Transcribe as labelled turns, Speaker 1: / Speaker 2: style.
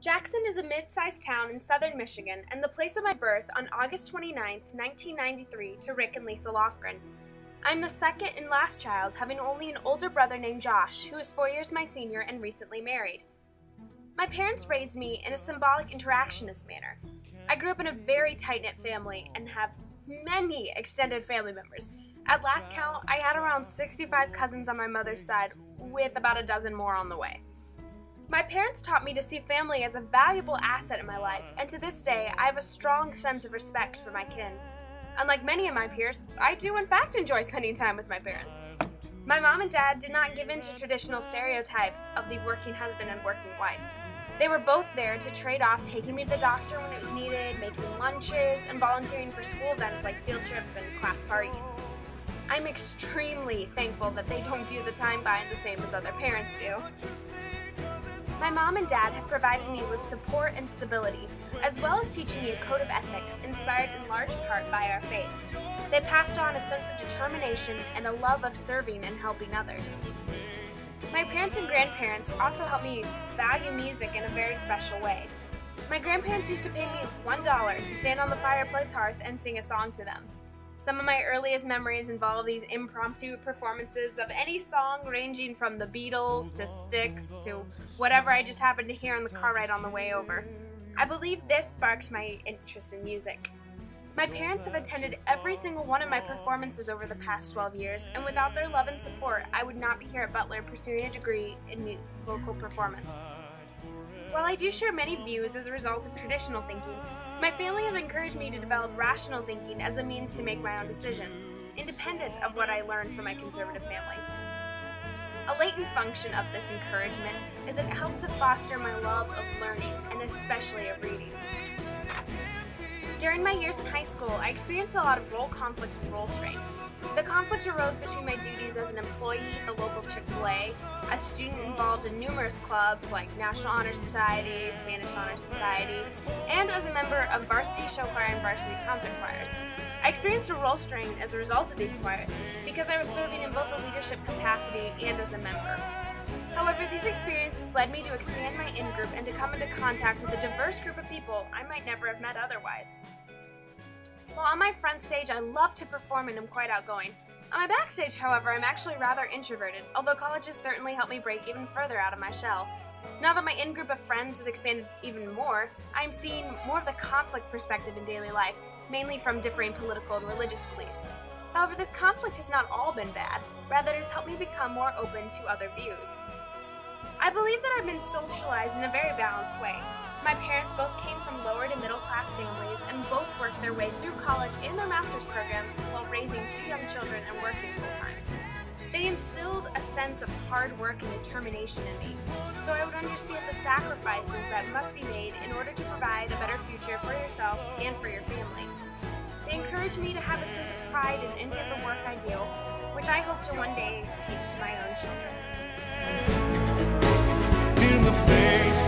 Speaker 1: Jackson is a mid-sized town in southern Michigan and the place of my birth on August 29, 1993 to Rick and Lisa Lofgren. I'm the second and last child, having only an older brother named Josh, who is 4 years my senior and recently married. My parents raised me in a symbolic interactionist manner. I grew up in a very tight-knit family and have many extended family members. At last count, I had around 65 cousins on my mother's side, with about a dozen more on the way. My parents taught me to see family as a valuable asset in my life, and to this day, I have a strong sense of respect for my kin. Unlike many of my peers, I do in fact enjoy spending time with my parents. My mom and dad did not give in to traditional stereotypes of the working husband and working wife. They were both there to trade off taking me to the doctor when it was needed, making lunches, and volunteering for school events like field trips and class parties. I'm extremely thankful that they don't view the time buying the same as other parents do. My mom and dad have provided me with support and stability, as well as teaching me a code of ethics inspired in large part by our faith. They passed on a sense of determination and a love of serving and helping others. My parents and grandparents also helped me value music in a very special way. My grandparents used to pay me $1 to stand on the fireplace hearth and sing a song to them. Some of my earliest memories involve these impromptu performances of any song ranging from the Beatles to Styx to whatever I just happened to hear on the car ride on the way over. I believe this sparked my interest in music. My parents have attended every single one of my performances over the past 12 years, and without their love and support, I would not be here at Butler pursuing a degree in vocal performance. While I do share many views as a result of traditional thinking, my family has encouraged me to develop rational thinking as a means to make my own decisions, independent of what I learned from my conservative family. A latent function of this encouragement is it helped to foster my love of learning, and especially of reading. During my years in high school, I experienced a lot of role conflict and role strain. The conflict arose between my duties as an employee at the local Chick-fil-A, a student involved in numerous clubs like National Honor Society, Spanish Honor Society, and as a member of varsity show choir and varsity concert choirs. I experienced a role strain as a result of these choirs because I was serving in both a leadership capacity and as a member. However, these experiences led me to expand my in-group and to come into contact with a diverse group of people I might never have met otherwise. While on my front stage, I love to perform and am quite outgoing. On my backstage, however, I'm actually rather introverted, although college has certainly helped me break even further out of my shell. Now that my in-group of friends has expanded even more, I'm seeing more of the conflict perspective in daily life, mainly from differing political and religious beliefs. However, this conflict has not all been bad, rather it has helped me become more open to other views. I believe that I've been socialized in a very balanced way. My parents both came from lower to middle class families and both worked their way through college and their master's programs while raising 2 young children and working full time. They instilled a sense of hard work and determination in me, so I would understand the sacrifices that must be made in order to provide a better future for yourself and for your family. They encouraged me to have a sense of pride in any of the work I do, which I hope to one day teach to my own children.
Speaker 2: In the face,